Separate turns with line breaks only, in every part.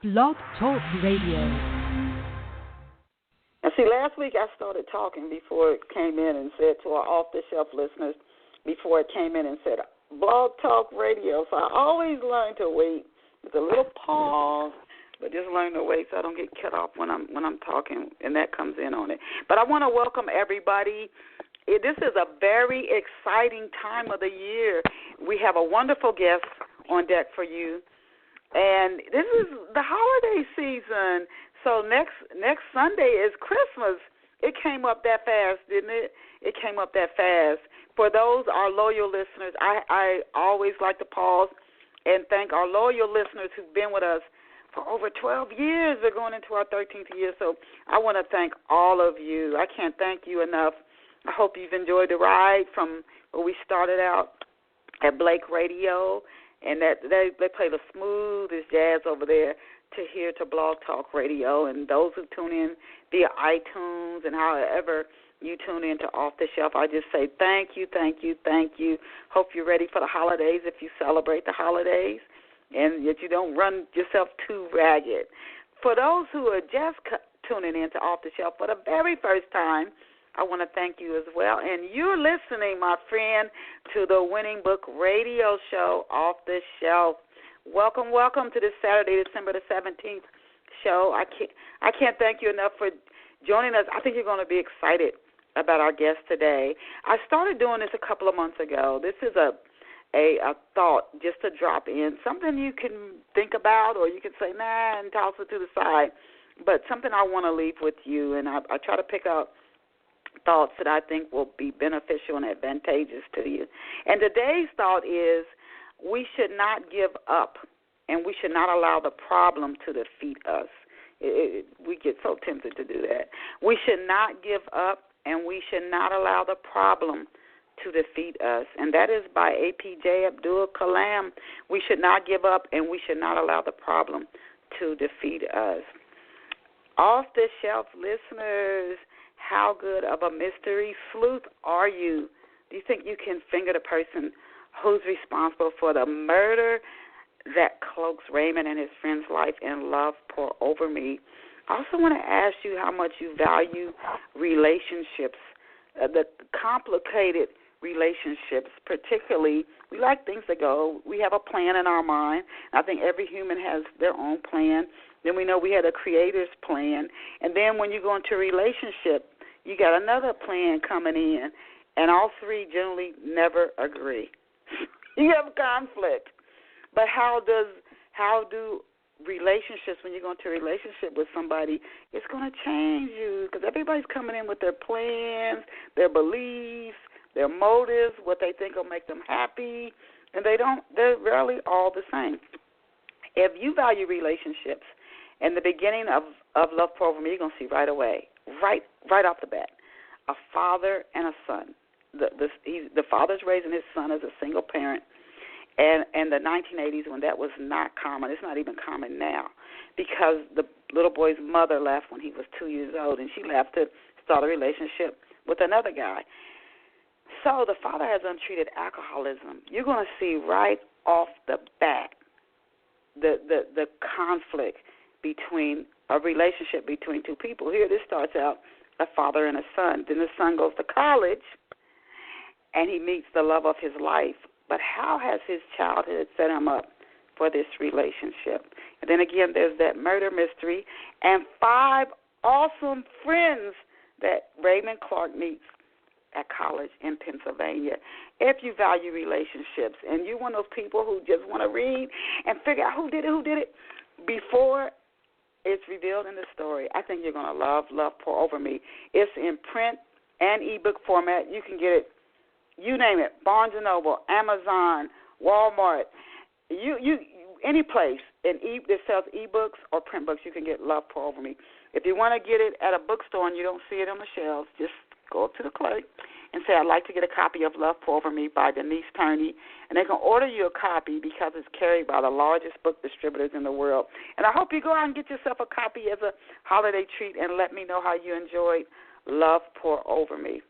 Blog Talk Radio.
And see, last week I started talking before it came in and said to our off-the-shelf listeners, before it came in and said, Blog Talk Radio. So I always learn to wait. There's a little pause, but just learn to wait so I don't get cut off when I'm talking, and that comes in on it. But I want to welcome everybody. This is a very exciting time of the year. We have a wonderful guest on deck for you. And this is the holiday season. So next Sunday is Christmas. It came up that fast, didn't it? It came up that fast. For those, our loyal listeners, I always like to pause and thank our loyal listeners who've been with us for over 12 years. We're going into our 13th year. So I want to thank all of you. I can't thank you enough. I hope you've enjoyed the ride from where we started out at Blake Radio. And that they play the smoothest jazz over there to here to Blog Talk Radio. And those who tune in via iTunes and however you tune in to Off the Shelf, I just say thank you, thank you, thank you. Hope you're ready for the holidays if you celebrate the holidays and that you don't run yourself too ragged. For those who are just tuning in to Off the Shelf for the very first time, I want to thank you as well. And you're listening, my friend, to the Winning Book Radio Show, Off the Shelf. Welcome, welcome to this Saturday, December the 17th show. I can't thank you enough for joining us. I think you're going to be excited about our guest today. I started doing this a couple of months ago. This is a thought just to drop in, something you can think about or you can say, nah, and toss it to the side, but something I want to leave with you. And I try to pick up thoughts that I think will be beneficial and advantageous to you. And today's thought is we should not give up and we should not allow the problem to defeat us. We get so tempted to do that. We should not give up and we should not allow the problem to defeat us. And that is by APJ Abdul Kalam. We should not give up and we should not allow the problem to defeat us. Off the shelf listeners, how good of a mystery sleuth are you? Do you think you can finger the person who's responsible for the murder that cloaks Raymond and his friend's life and love pour over me? I also want to ask you how much you value relationships, the complicated relationships, particularly. We like things that go. We have a plan in our mind. I think every human has their own plan. Then we know we had a creator's plan. And then when you go into a relationship, you got another plan coming in, and all three generally never agree. You have conflict. But how do relationships, when you go into a relationship with somebody, it's going to change you because everybody's coming in with their plans, their beliefs, their motives, what they think will make them happy, and they're rarely all the same. If you value relationships, and the beginning of Love Pour Over Me, you're going to see right away, right off the bat, a father and a son. The father's raising his son as a single parent, and the 1980s when that was not common. It's not even common now because the little boy's mother left when he was 2 years old, and she left to start a relationship with another guy. So the father has untreated alcoholism. You're going to see right off the bat the conflict between a relationship between two people. Here, this starts out a father and a son. Then the son goes to college, and he meets the love of his life. But how has his childhood set him up for this relationship? And then again, there's that murder mystery and 5 awesome friends that Raymond Clark meets at college in Pennsylvania. If you value relationships and you're one of those people who just want to read and figure out who did it before it's revealed in the story, I think you're going to love Pour Over Me. It's in print and ebook format. You can get it, you name it, Barnes & Noble, Amazon, Walmart, you any place that sells ebooks or print books, you can get Love Pour Over Me. If you want to get it at a bookstore and you don't see it on the shelves, just go up to the clerk and say, I'd like to get a copy of Love Pour Over Me by Denise Turney, and they can order you a copy because it's carried by the largest book distributors in the world. And I hope you go out and get yourself a copy as a holiday treat and let me know how you enjoyed Love Pour Over Me.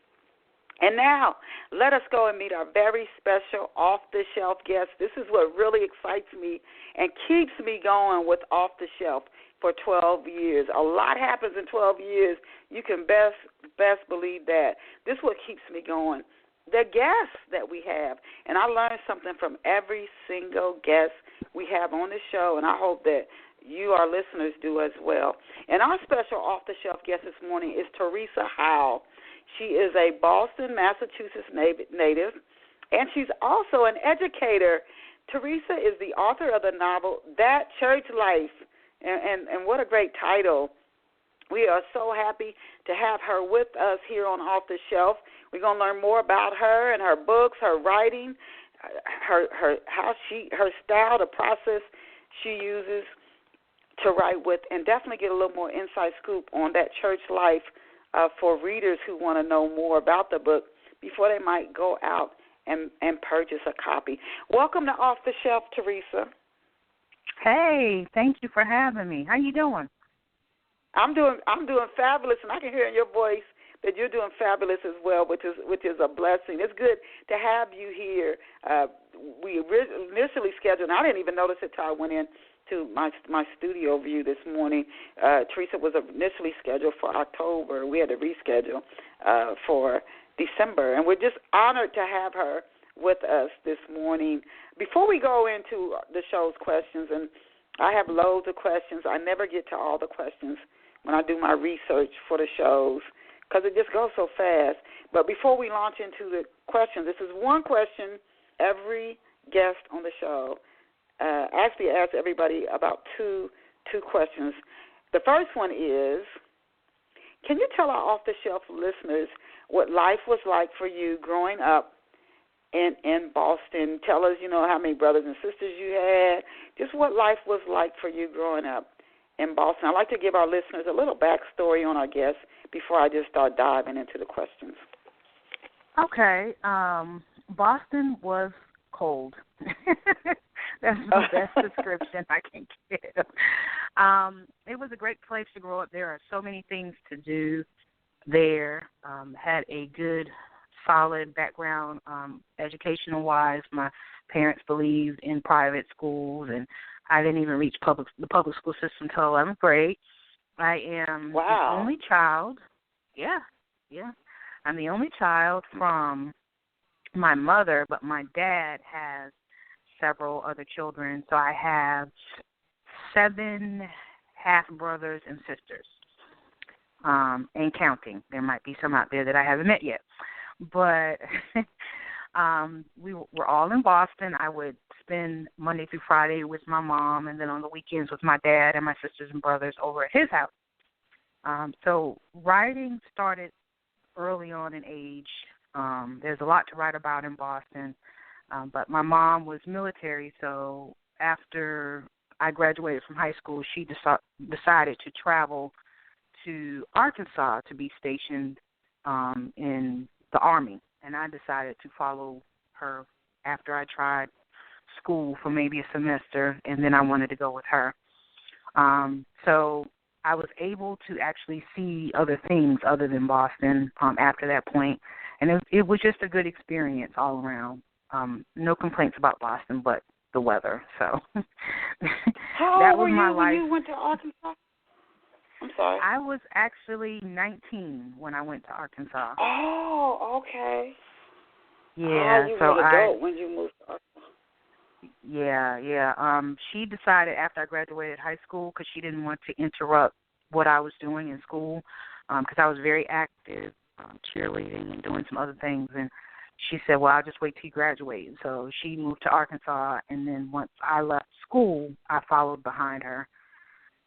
And now, let us go and meet our very special off-the-shelf guest. This is what really excites me and keeps me going with off-the-shelf for 12 years. A lot happens in 12 years. You can best believe that. This is what keeps me going. The guests that we have, and I learned something from every single guest we have on the show, and I hope that you, our listeners, do as well. And our special off-the-shelf guest this morning is Teresa Howell. She is a Boston, Massachusetts native, and she's also an educator. Teresa is the author of the novel, That Church Life, and what a great title. We are so happy to have her with us here on Off the Shelf. We're going to learn more about her and her books, her writing, her style, the process she uses to write with, and definitely get a little more inside scoop on that church life for readers who want to know more about the book before they might go out and purchase a copy. Welcome to Off the Shelf, Teresa.
Hey, thank you for having me. How you doing?
I'm doing fabulous, and I can hear in your voice that you're doing fabulous as well, which is a blessing. It's good to have you here. We initially scheduled, and I didn't even notice it until I went in to my studio view this morning. Teresa was initially scheduled for October. We had to reschedule for December, and we're just honored to have her with us this morning. Before we go into the show's questions, and I have loads of questions. I never get to all the questions when I do my research for the shows because it just goes so fast. But before we launch into the questions, this is one question every guest on the show actually ask everybody about two questions. The first one is, can you tell our off-the-shelf listeners what life was like for you growing up in Boston? Tell us, how many brothers and sisters you had, just what life was like for you growing up in Boston. I'd like to give our listeners a little backstory on our guests before I just start diving into the questions.
Okay. Boston was cold. That's the best description I can give. It was a great place to grow up. There are so many things to do there. Had a good, solid background educational-wise. My parents believed in private schools, and I didn't even reach the public school system until 11th grade. I am the only child. Yeah. I'm the only child from my mother, but my dad has several other children, so I have 7 half-brothers and sisters, and counting. There might be some out there that I haven't met yet. But we were all in Boston. I would spend Monday through Friday with my mom, and then on the weekends with my dad and my sisters and brothers over at his house. So writing started early on in age. There's a lot to write about in Boston. But my mom was military, so after I graduated from high school, she decided to travel to Arkansas to be stationed in the Army. And I decided to follow her after I tried school for maybe a semester, and then I wanted to go with her. So I was able to actually see other things other than Boston after that point, and it was just a good experience all around. No complaints about Boston, but the weather. So
How old
were you
when you went to Arkansas? I'm sorry.
I was actually 19 when I went to Arkansas.
Oh, okay.
Yeah.
You
so
were an adult when you moved to Arkansas.
Yeah. She decided after I graduated high school, because she didn't want to interrupt what I was doing in school, because I was very active, cheerleading and doing some other things, and she said, well, I'll just wait till you graduate. So she moved to Arkansas, and then once I left school, I followed behind her.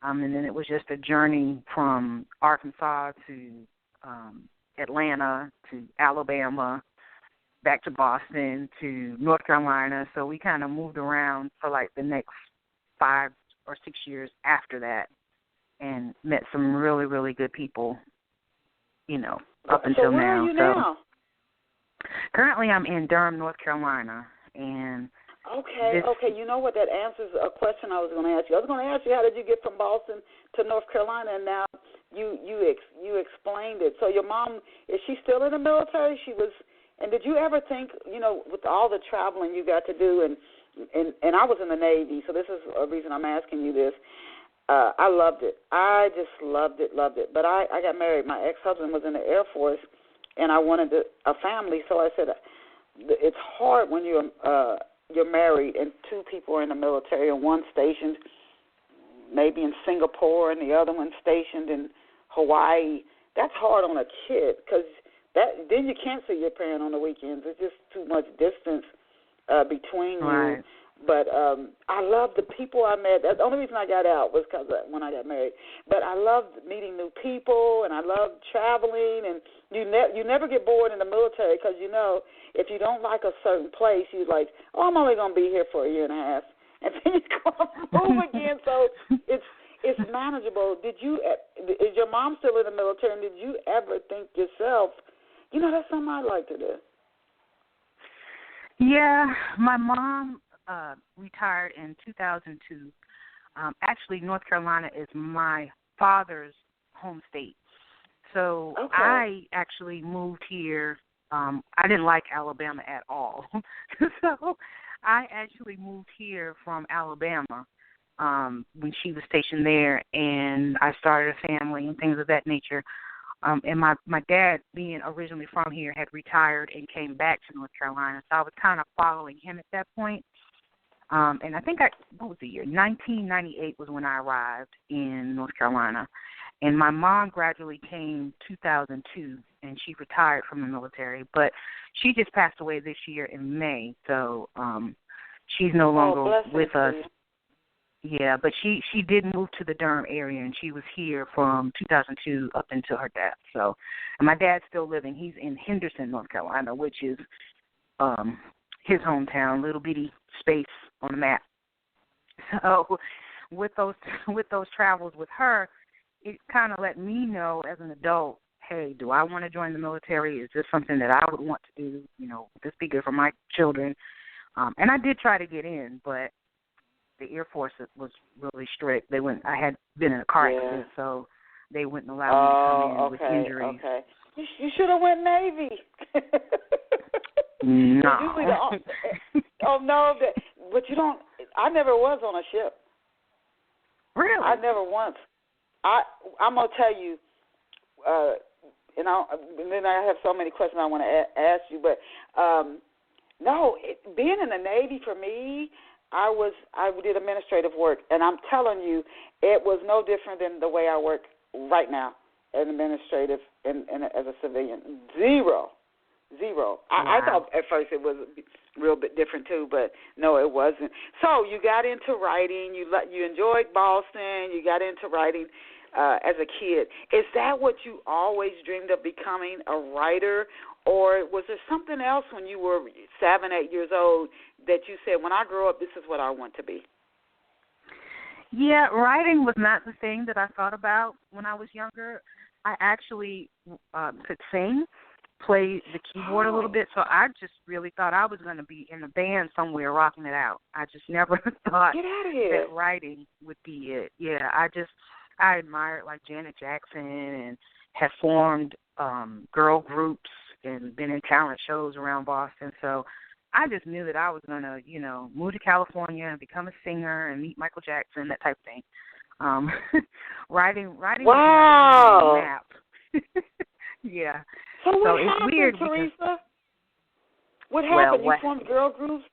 And then it was just a journey from Arkansas to Atlanta to Alabama, back to Boston to North Carolina. So we kind of moved around for like the next 5 or 6 years after that and met some really, really good people, up until now.
So where are you now?
Currently, I'm in Durham, North Carolina, and
Okay. You know what? That answers a question I was going to ask you. I was going to ask you, how did you get from Boston to North Carolina, and now you explained it. So your mom, is she still in the military? She was And did you ever think, with all the traveling you got to do, and I was in the Navy, so this is a reason I'm asking you this. I loved it. I just loved it. But I got married. My ex-husband was in the Air Force, and I wanted a family, so I said, it's hard when you're married and two people are in the military and one stationed maybe in Singapore and the other one stationed in Hawaii. That's hard on a kid because then you can't see your parent on the weekends. It's just too much distance between
right.
you. But I love the people I met. The only reason I got out was because when I got married. But I loved meeting new people, and I loved traveling. And you never get bored in the military because, if you don't like a certain place, you're like, I'm only going to be here for a year and a half. And then you go move again. So it's manageable. Is your mom still in the military, and did you ever think yourself, that's something I'd like to do?
Yeah, my mom retired in 2002. Actually, North Carolina is my father's home state. So
okay.
I actually moved here. I didn't like Alabama at all. So I actually moved here from Alabama when she was stationed there, and I started a family and things of that nature. And my dad, being originally from here, had retired and came back to North Carolina. So I was kind of following him at that point. And I think what was the year? 1998 was when I arrived in North Carolina. And my mom gradually came 2002, and she retired from the military. But she just passed away this year in May, so she's no longer with us. Yeah, but she did move to the Durham area, and she was here from 2002 up until her death. So, and my dad's still living. He's in Henderson, North Carolina, which is his hometown, little bitty space on the map. So, with those travels with her, it kind of let me know as an adult, hey, do I want to join the military? Is this something that I would want to do? Would this be good for my children? And I did try to get in, but the Air Force was really strict. I had been in a car accident, so they wouldn't allow me to come in with injuries.
Okay. You should have went Navy.
No.
No, but you don't. I never was on a ship.
Really?
I never once. I'm gonna tell you, and then I have so many questions I want to ask you, but no, being in the Navy for me, I did administrative work, and I'm telling you, it was no different than the way I work right now, administrative and as a civilian. Zero. Wow. I thought at first it was a real bit different too, but no, it wasn't. So you got into writing. You enjoyed Boston. You got into writing as a kid. Is that what you always dreamed of, becoming a writer? Or was there something else when you were 7, 8 years old that you said, when I grow up, this is what I want to be?
Yeah, writing was not the thing that I thought about when I was younger. I actually could sing, play the keyboard a little bit, so I just really thought I was going to be in a band somewhere rocking it out. I just never thought that writing would be it. Yeah, I admired like Janet Jackson and had formed girl groups and been in talent shows around Boston. So I just knew that I was going to, move to California and become a singer and meet Michael Jackson, that type of thing. Writing
wow.
was on the map. Yeah.
So what
it's
happened,
weird,
Teresa? What happened? You formed girl groups?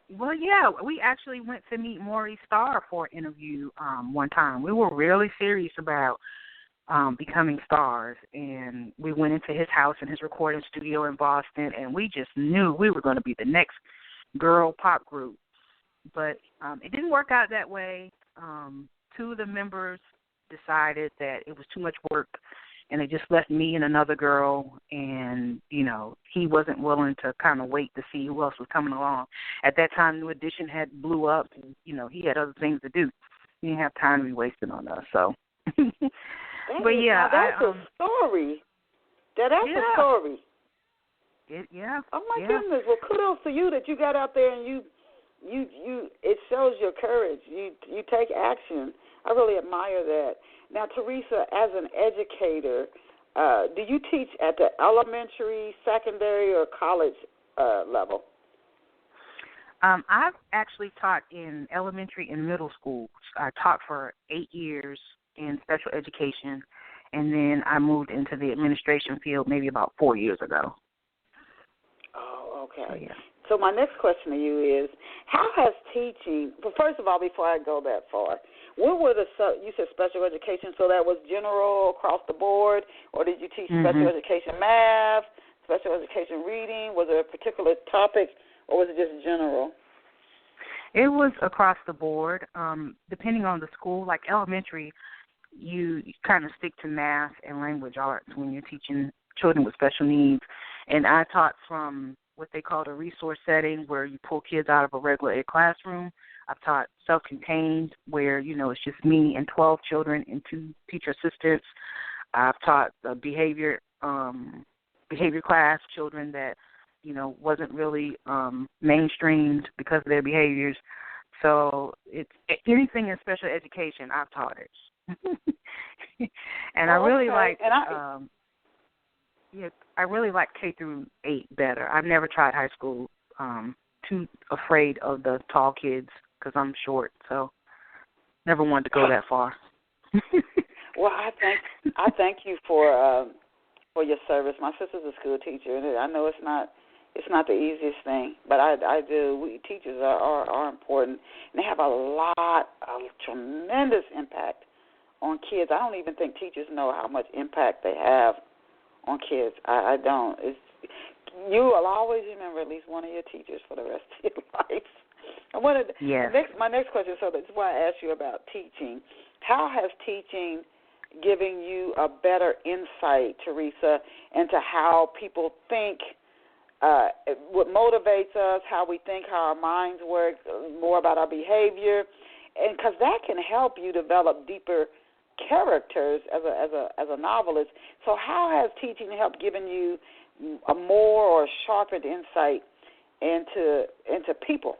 Well, yeah, we actually went to meet Maurice Starr for an interview one time. We were really serious about becoming stars, and we went into his house in his recording studio in Boston, and we just knew we were going to be the next girl pop group. But it didn't work out that way. Two of the members decided that it was too much work, and they just left me and another girl, and, he wasn't willing to kind of wait to see who else was coming along. At that time, New Edition had blew up, and, he had other things to do. He didn't have time to be wasted on us, so. But, yeah.
That's a story. That's a story.
Yeah.
Oh, my goodness. Well, kudos to you that you got out there and you it shows your courage. You take action. I really admire that. Now, Teresa, as an educator, do you teach at the elementary, secondary, or college level?
I've actually taught in elementary and middle school. I taught for 8 years in special education, and then I moved into the administration field maybe about 4 years ago.
Oh, okay.
So, yeah.
So my next question to you is, how has teaching, well, first of all, before I go that far, what were you said special education, so that was general across the board, or did you teach special education math, special education reading? Was there a particular topic, or was it just general?
It was across the board, depending on the school. Like elementary, you kind of stick to math and language arts when you're teaching children with special needs. And I taught from what they called a resource setting, where you pull kids out of a regular ed classroom. I've taught self-contained, where, it's just me and 12 children and 2 teacher assistants. I've taught behavior class, children that, wasn't really mainstreamed because of their behaviors. So it's anything in special education, I've taught it. And I really like I really like K through 8 better. I've never tried high school. Too afraid of the tall kids because I'm short, so never wanted to go that far.
Well, I thank you for your service. My sister's a school teacher, and I know it's not the easiest thing, but I do. Teachers are important, and they have a tremendous impact on kids. I don't even think teachers know how much impact they have on kids. I don't. You will always remember at least one of your teachers for the rest of your life. My next question, so that's why I asked you about teaching. How has teaching given you a better insight, Teresa, into how people think, what motivates us, how we think, how our minds work, more about our behavior, and because that can help you develop deeper characters as a novelist. So how has teaching helped giving you a more or sharpened insight into people?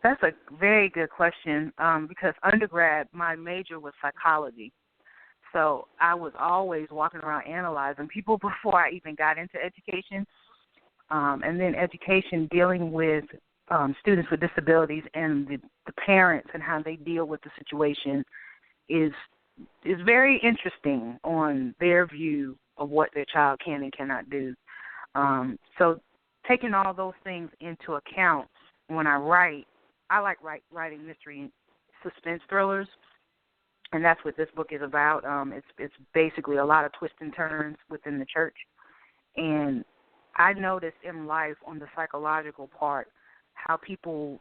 That's a very good question, because undergrad, my major was psychology. So I was always walking around analyzing people before I even got into education. And then education, dealing with students with disabilities and the parents and how they deal with the situation is very interesting on their view of what their child can and cannot do. So taking all those things into account when I write, I like writing mystery and suspense thrillers, and that's what this book is about. It's basically a lot of twists and turns within the church. And I noticed in life on the psychological part how people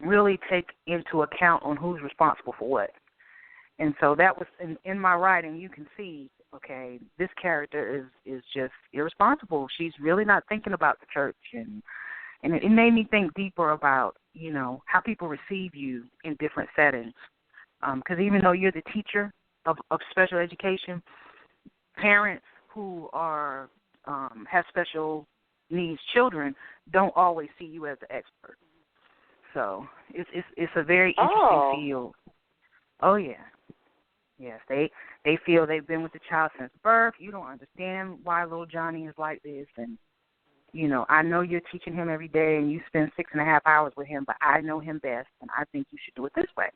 really take into account on who's responsible for what. And so that was in my writing. You can see, okay, this character is just irresponsible. She's really not thinking about the church, and it made me think deeper about how people receive you in different settings. Because even though you're the teacher of special education, parents who are have special needs children don't always see you as the expert. So it's a very interesting field. Oh yeah. Yes, they feel they've been with the child since birth. You don't understand why little Johnny is like this, and I know you're teaching him every day, and you spend 6.5 hours with him, but I know him best, and I think you should do it this way.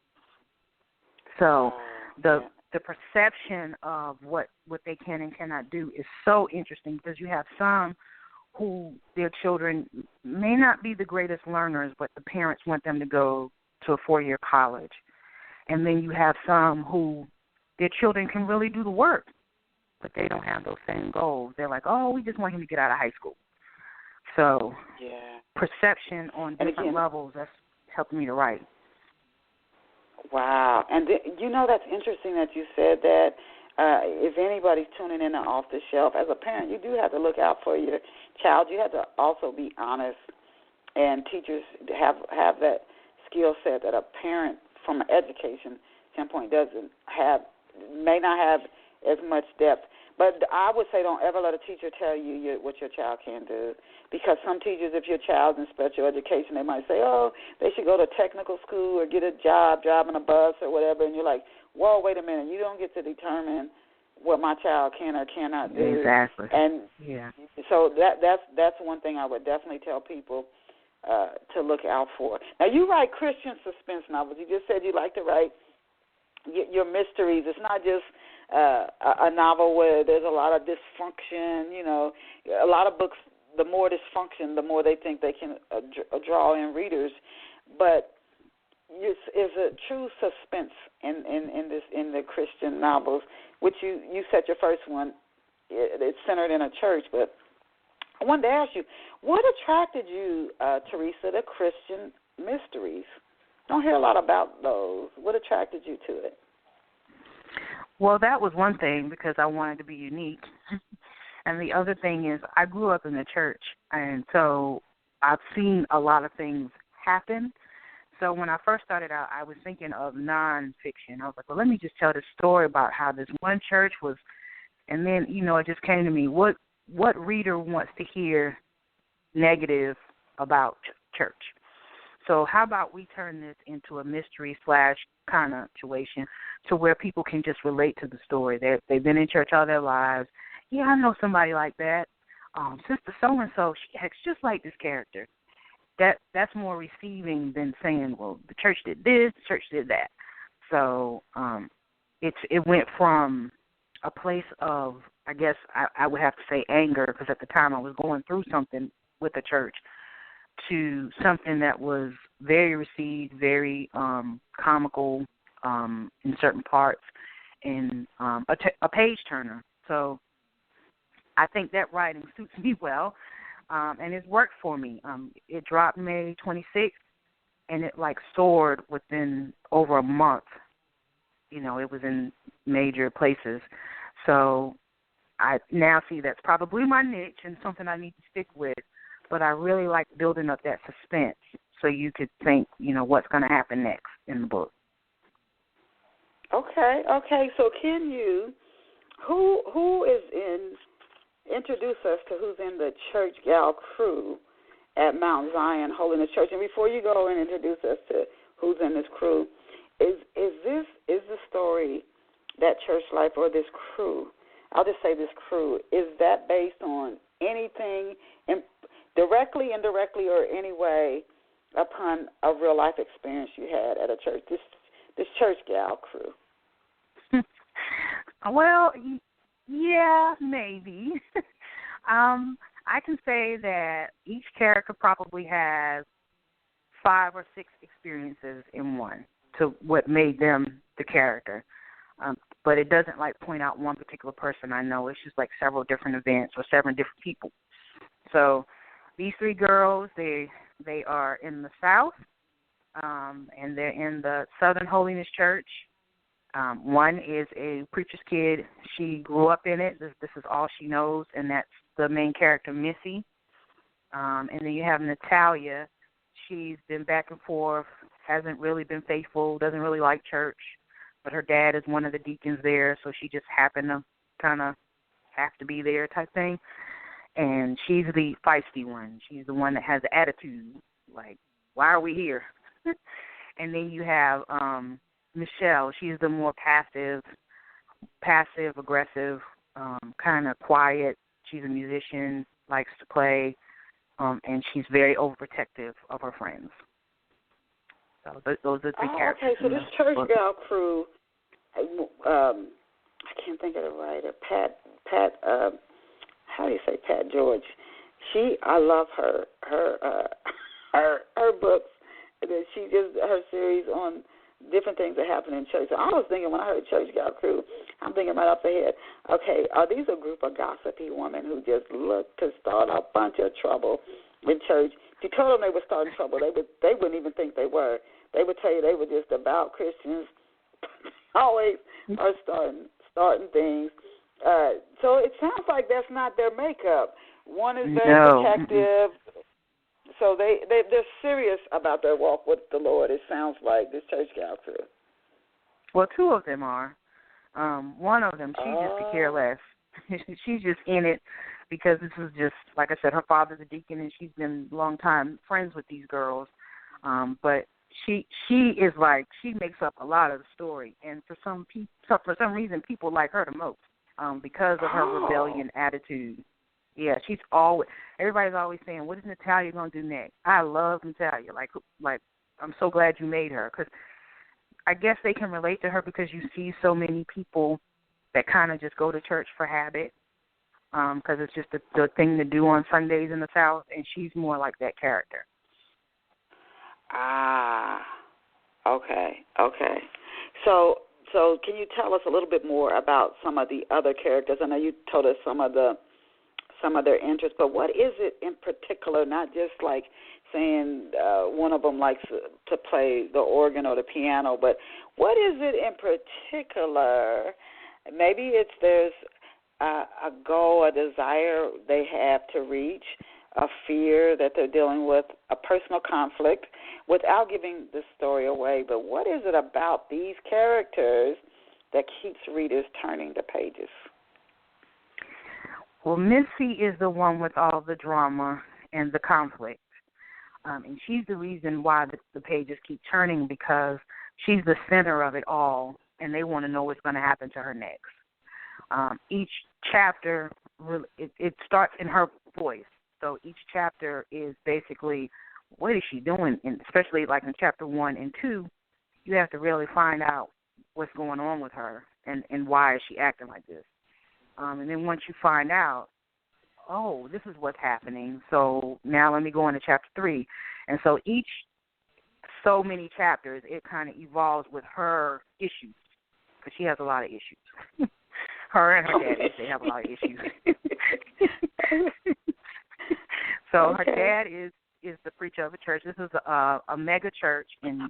So the perception of what they can and cannot do is so interesting, because you have some who their children may not be the greatest learners, but the parents want them to go to a 4-year college, and then you have some who their children can really do the work, but they don't have those same goals. They're like, oh, we just want him to get out of high school. So perception on different levels, that's helping me to write.
Wow. And that's interesting that you said that. If anybody's tuning in Off the Shelf, as a parent, you do have to look out for your child. You have to also be honest, and teachers have that skill set that a parent from an education standpoint may not have as much depth. But I would say don't ever let a teacher tell you what your child can do, because some teachers, if your child's in special education, they might say, oh, they should go to technical school or get a job driving a bus or whatever, and you're like, whoa, wait a minute, you don't get to determine what my child can or cannot do.
Exactly.
And
yeah.
so that's one thing I would definitely tell people to look out for. Now, you write Christian suspense novels. You just said you like to write your mysteries. It's not just a novel where there's a lot of dysfunction. You know, a lot of books, the more dysfunction, the more they think they can draw in readers. But it's a true suspense in the Christian novels, which you said your first one. It's centered in a church, but I wanted to ask you, what attracted you, Teresa, to Christian mysteries? Don't hear a lot about those. What attracted you to it?
Well, that was one thing, because I wanted to be unique. And the other thing is I grew up in the church, and so I've seen a lot of things happen. So when I first started out, I was thinking of nonfiction. I was like, well, let me just tell this story about how this one church was, and then, it just came to me, what reader wants to hear negative about church? So how about we turn this into a mystery / kind of situation to where people can just relate to the story. They've been in church all their lives. Yeah, I know somebody like that. Sister so-and-so, she acts just like this character. That's more receiving than saying, well, the church did this, the church did that. So it went from a place of, I guess I would have to say anger, because at the time I was going through something with the church, to something that was very received, very comical in certain parts, and a page turner. So I think that writing suits me well, and it's worked for me. It dropped May 26th, and it soared within over a month. It was in major places. So I now see that's probably my niche and something I need to stick with. But I really like building up that suspense so you could think, what's going to happen next in the book.
Okay. So can you, who is introduce us to who's in the church gal crew at Mount Zion Holiness Church. And before you go and introduce us to who's in this crew, is the story, that church life or this crew, I'll just say this crew, is that based on anything directly, indirectly, or any way upon a real life experience you had at a church, this church gal crew?
Well, yeah, maybe. I can say that each character probably has 5 or 6 experiences in one to what made them the character. But it doesn't point out one particular person I know. It's just several different events or several different people. So these 3 girls, they are in the South, and they're in the Southern Holiness Church. One is a preacher's kid. She grew up in it. This is all she knows, and that's the main character, Missy. And then you have Natalia. She's been back and forth, hasn't really been faithful, doesn't really like church, but her dad is one of the deacons there, so she just happened to kind of have to be there type thing. And she's the feisty one. She's the one that has the attitude, why are we here? And then you have Michelle. She's the more passive, aggressive, kind of quiet. She's a musician, likes to play, and she's very overprotective of her friends. So those are the 3 characters.
Okay, so this church gal crew, I can't think of the writer, Pat, how do you say Pat George? I love her books. She just, her series on different things that happen in church. So I was thinking when I heard church gal crew, I'm thinking right off the head, okay, are these a group of gossipy women who just look to start a bunch of trouble in church? If you told them they were starting trouble, they wouldn't even think they were. They would tell you they were just devout Christians, always are starting things. So it sounds like that's not their makeup. One is very protective. So they're serious about their walk with the Lord, it sounds like, this church gal crew.
Well, 2 of them are. One of them, she just could care less. She's just in it because this is just, like I said, her father's a deacon, and she's been a long time friends with these girls. But she is she makes up a lot of the story, and for some reason, people like her the most. because of her rebellion attitude. Yeah, she's always. Everybody's always saying, "What is Natalia going to do next?" I love Natalia. Like I'm so glad you made her, because I guess they can relate to her because you see so many people that kind of just go to church for habit, because it's just the thing to do on Sundays in the South, and she's more like that character.
Ah, okay. So can you tell us a little bit more about some of the other characters? I know you told us some of their interests, but what is it in particular, not just like saying one of them likes to play the organ or the piano, but what is it in particular? Maybe there's a goal, a desire they have to reach, a fear that they're dealing with, a personal conflict, without giving the story away. But what is it about these characters that keeps readers turning the pages?
Well, Missy is the one with all the drama and the conflict. And she's the reason why the pages keep turning, because she's the center of it all, and they want to know what's going to happen to her next. Each chapter, it starts in her voice. So each chapter is basically, what is she doing? And especially like in chapter 1 and 2, you have to really find out what's going on with her and why is she acting like this. And then once you find out, oh, this is what's happening, so now let me go into chapter 3. And so so many chapters, it kind of evolves with her issues, because she has a lot of issues. Her and her daddy, they have a lot of issues. So her dad is the preacher of a church. This is a mega church in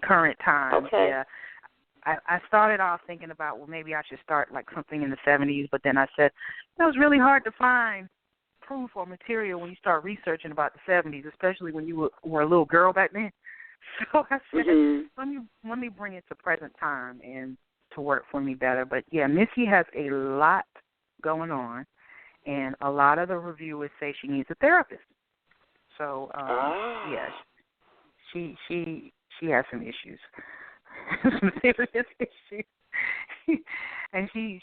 current times.
Okay.
Yeah. I started off thinking about, well, maybe I should start like something in the 70s, but then I said, it was really hard to find proof or material when you start researching about the 70s, especially when you were a little girl back then. So I said, let me bring it to present time and to work for me better. But, yeah, Missy has a lot going on, and a lot of the reviewers say she needs a therapist. So, yeah, she has some issues. Some serious issues. And she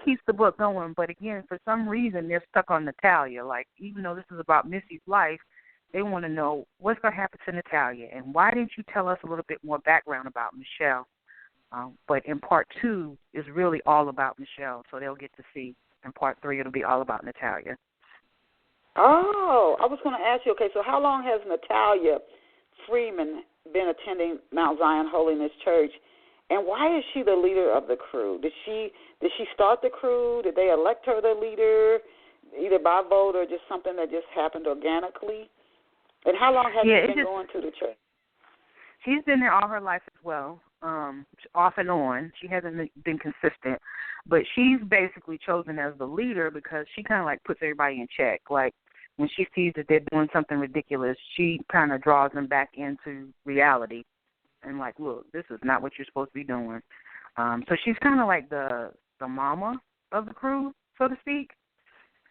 keeps the book going, but again, for some reason they're stuck on Natalia. Like, even though this is about Missy's life, they want to know what's going to happen to Natalia, and why didn't you tell us a little bit more background about Michelle? But in part 2 is really all about Michelle, so they'll get to see. In part 3, it'll be all about Natalia.
Oh, I was going to ask you. Okay, so how long has Natalie Freeman been attending Mount Zion Holiness Church, and why is she the leader of the crew? Did she start the crew? Did they elect her the leader, either by vote or just something that just happened organically? And how long has she been going to the church?
She's been there all her life as well, off and on. She hasn't been consistent, but she's basically chosen as the leader because she kind of like puts everybody in check. Like, when she sees that they're doing something ridiculous, she kind of draws them back into reality and like, look, this is not what you're supposed to be doing. So she's kind of like the mama of the crew, so to speak,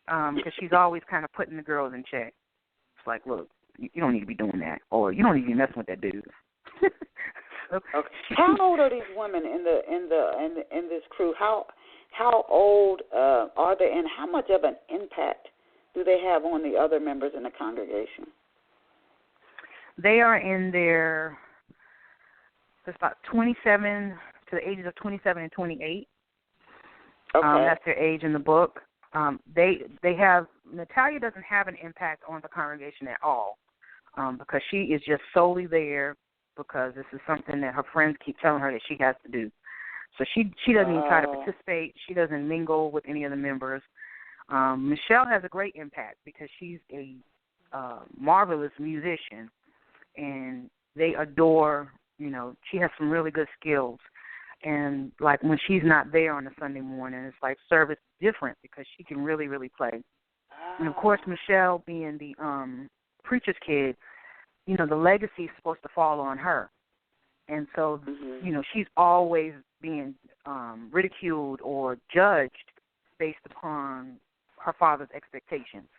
because she's always kind of putting the girls in check. It's like, look, you don't need to be doing that, or you don't need to be messing with that dude.
Okay. How old are these women in this crew? How old are they, and how much of an impact do they have on the other members in the congregation?
They are in their, it's about 27 to the ages of 27 and 28.
Okay.
That's their age in the book. They have, Natalia doesn't have an impact on the congregation at all, because she is just solely there because this is something that her friends keep telling her that she has to do. So she doesn't even try to participate. She doesn't mingle with any of the members. Michelle has a great impact because she's a marvelous musician, and they adore, she has some really good skills. And, like, when she's not there on a Sunday morning, it's like service different because she can really, really play. And, of course, Michelle being the preacher's kid, the legacy is supposed to fall on her. And so, she's always being ridiculed or judged based upon her father's expectations.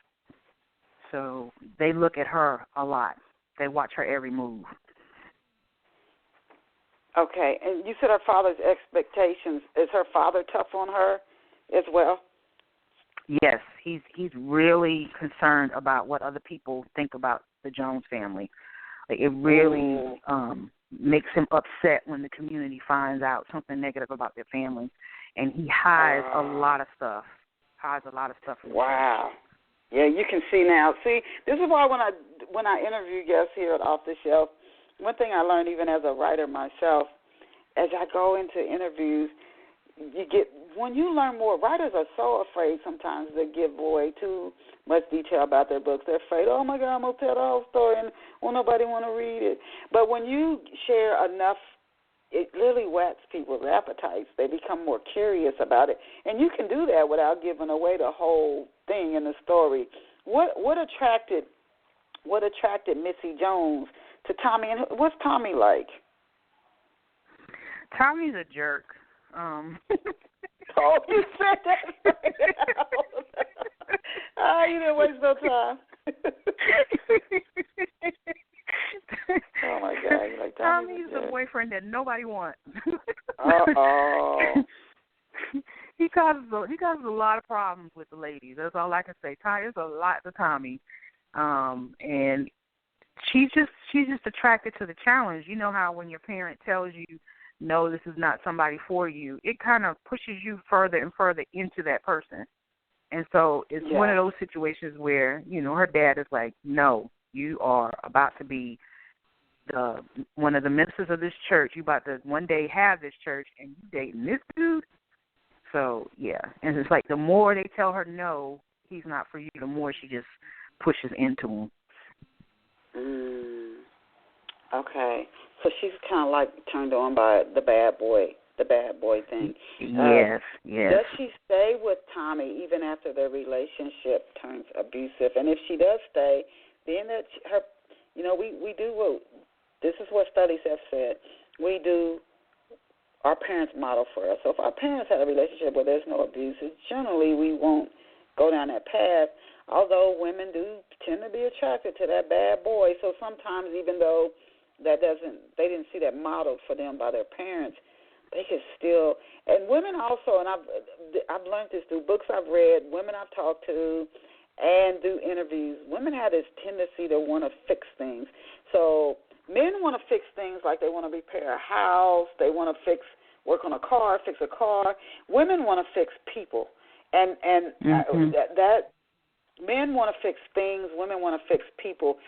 So they look at her a lot. They watch her every move.
Okay, and you said her father's expectations. Is her father tough on her as well?
Yes, he's really concerned about what other people think about the Jones family. Like, it really makes him upset when the community finds out something negative about their family, and he hides a lot of stuff.
Wow. Yeah, you can see now. See, this is why when I interview guests here at Off the Shelf, one thing I learned even as a writer myself, as I go into interviews, when you learn more, writers are so afraid sometimes to give away too much detail about their books. They're afraid, oh, my God, I'm going to tell the whole story and won't nobody want to read it. But when you share enough, it really whets people's appetites. They become more curious about it. And you can do that without giving away the whole thing in the story. What attracted Missy Jones to Tommy, and what's Tommy like?
Tommy's a jerk.
Oh, you said that right now. You didn't waste no time. Oh, my God. You're like,
Tommy's the boyfriend that nobody wants.
Uh-oh.
He causes a lot of problems with the ladies. That's all I can say. There's a lot to Tommy. And she's just attracted to the challenge. You know how when your parent tells you, no, this is not somebody for you, it kind of pushes you further and further into that person. And so it's one of those situations where, her dad is like, no, you are about to be one of the ministers of this church. You about to one day have this church, and you dating this dude. So, yeah. And it's like the more they tell her no, he's not for you, the more she just pushes into him.
Okay. So she's kind of like turned on by the bad boy thing.
Yes.
Does she stay with Tommy even after their relationship turns abusive? And if she does stay, then that her, we do what, this is what studies have said. We do, our parents model for us. So if our parents had a relationship where there's no abuse, generally we won't go down that path, although women do tend to be attracted to that bad boy. So sometimes even though they didn't see that modeled for them by their parents, they could still, and women also, and I've learned this through books I've read, women I've talked to, and through interviews, women have this tendency to want to fix things. So men want to fix things like they want to repair a house, they want to work on a car, fix a car. Women want to fix people, and that men want to fix things, women want to fix people.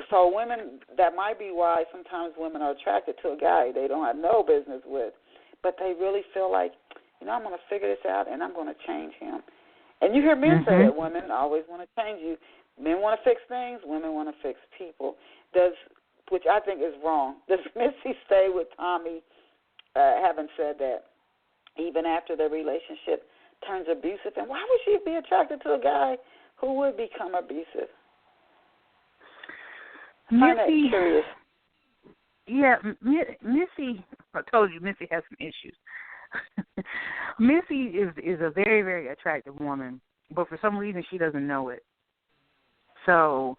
So women, that might be why sometimes women are attracted to a guy they don't have no business with, but they really feel like, I'm going to figure this out and I'm going to change him. And you hear men say that women always want to change you. Men want to fix things, women want to fix people. Which I think is wrong. Does Missy stay with Tommy, having said that, even after their relationship turns abusive? And why would she be attracted to a guy who would become abusive? I find that curious.
Yeah, Missy, I told you, Missy has some issues. Missy is a very, very attractive woman, but for some reason she doesn't know it. So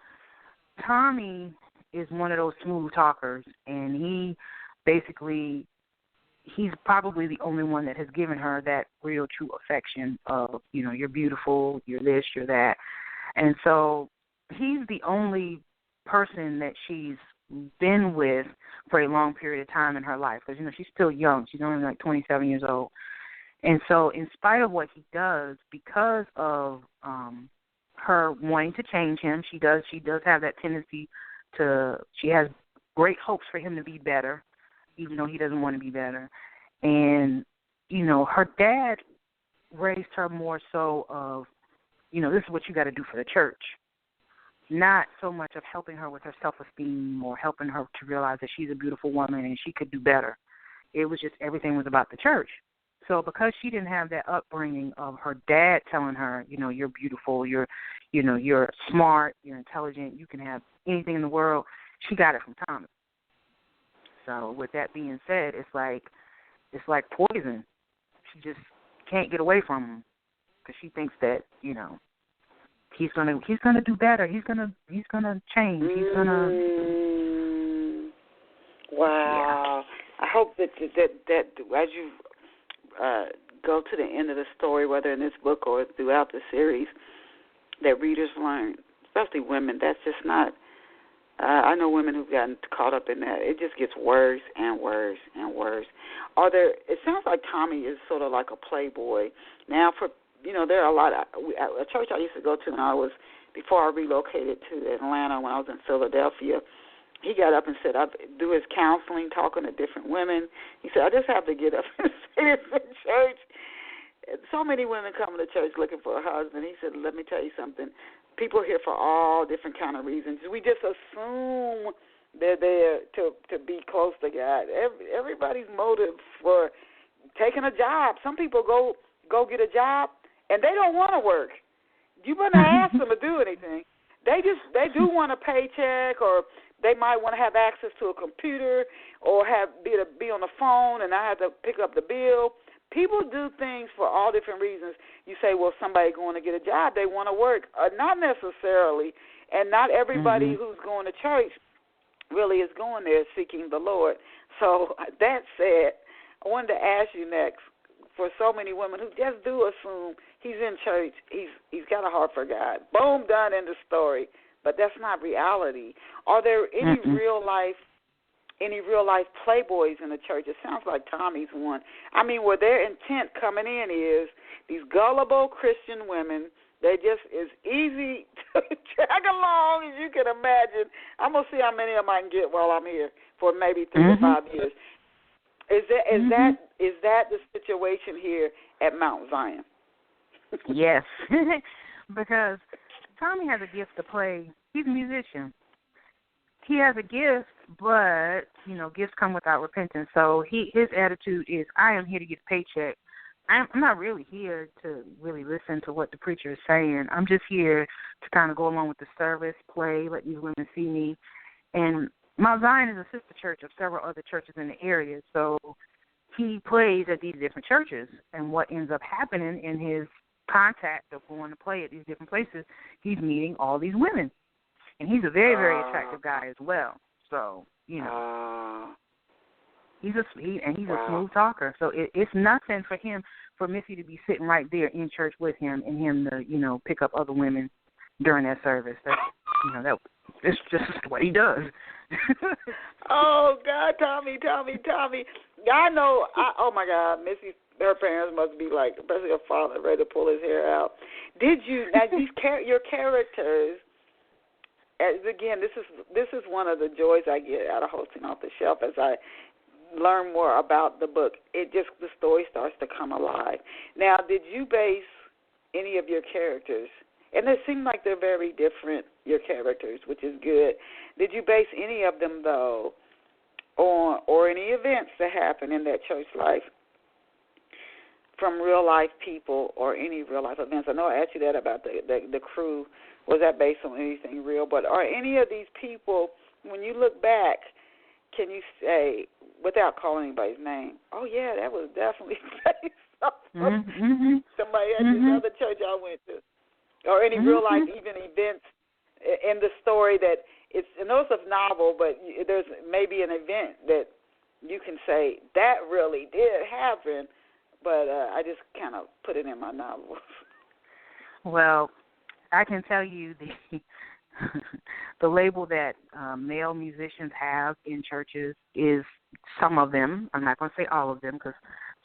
Tommy is one of those smooth talkers, and he's probably the only one that has given her that real true affection of, you're beautiful, you're this, you're that. And so he's the only person that she's been with for a long period of time in her life, because, she's still young. She's only like 27 years old. And so in spite of what he does, because of her wanting to change him, she does have that tendency she has great hopes for him to be better, even though he doesn't want to be better. And, her dad raised her more so of, this is what you got to do for the church, not so much of helping her with her self-esteem or helping her to realize that she's a beautiful woman and she could do better. It was just everything was about the church. So because she didn't have that upbringing of her dad telling her, you're beautiful, you're smart, you're intelligent, you can have anything in the world, she got it from Tommy. So with that being said, it's like poison. She just can't get away from him because she thinks that, he's gonna do better. He's gonna change. He's gonna.
Wow. I hope that as you go to the end of the story, whether in this book or throughout the series, that readers learn, especially women, that's just not. I know women who've gotten caught up in that. It just gets worse and worse and worse. It sounds like Tommy is sort of like a playboy. Now, there are a lot of, a church I used to go to before I relocated to Atlanta when I was in Philadelphia. He got up and said, I do his counseling, talking to different women. He said, I just have to get up and say this in church. So many women come to church looking for a husband. He said, let me tell you something. People are here for all different kind of reasons. We just assume they're there to be close to God. Everybody's motive for taking a job. Some people go get a job and they don't want to work. You better ask them to do anything. They do want a paycheck, or they might want to have access to a computer, or be on the phone and not have to pick up the bill. People do things for all different reasons. You say, well, somebody going to get a job, they want to work. Not necessarily, and not everybody who's going to church really is going there seeking the Lord. So that said, I wanted to ask you next, for so many women who just do assume he's in church, he's got a heart for God. Boom, done in the story. But that's not reality. Are there any real life playboys in the church? It sounds like Tommy's one. I mean, where their intent coming in is these gullible Christian women, they just as easy to drag along as you can imagine. I'm going to see how many of them I can get while I'm here for maybe 3 to 5 years. Is that the situation here at Mount Zion?
Yes, because Tommy has a gift to play. He's a musician. He has a gift, but, gifts come without repentance. So his attitude is, I am here to get a paycheck. I'm not really here to really listen to what the preacher is saying. I'm just here to kind of go along with the service, play, let these women see me. And Mount Zion is a sister church of several other churches in the area. So he plays at these different churches. And what ends up happening in his contact of going to play at these different places, he's meeting all these women. And he's a very, very attractive guy as well. So, he's a smooth talker. So it's nothing for Missy to be sitting right there in church with him and him to, pick up other women during that service. That's, it's just what he does.
Oh, God, Tommy. I know, oh, my God, Missy, her parents must be like, especially her father, ready to pull his hair out. Your characters, again, this is one of the joys I get out of hosting Off the Shelf as I learn more about the book. The story starts to come alive. Now, did you base any of your characters, and it seemed like they're very different, your characters, which is good. Did you base any of them, though, on or any events that happened in that church life from real-life people or any real-life events? I know I asked you that about the crew. Was that based on anything real? But are any of these people, when you look back, can you say, without calling anybody's name, oh, yeah, that was definitely based on somebody at this other church I went to? Or any real-life even events in the story that I know it's a novel, but there's maybe an event that you can say, that really did happen, but I just kind of put it in my novel.
Well, I can tell you the label that male musicians have in churches is some of them. I'm not going to say all of them because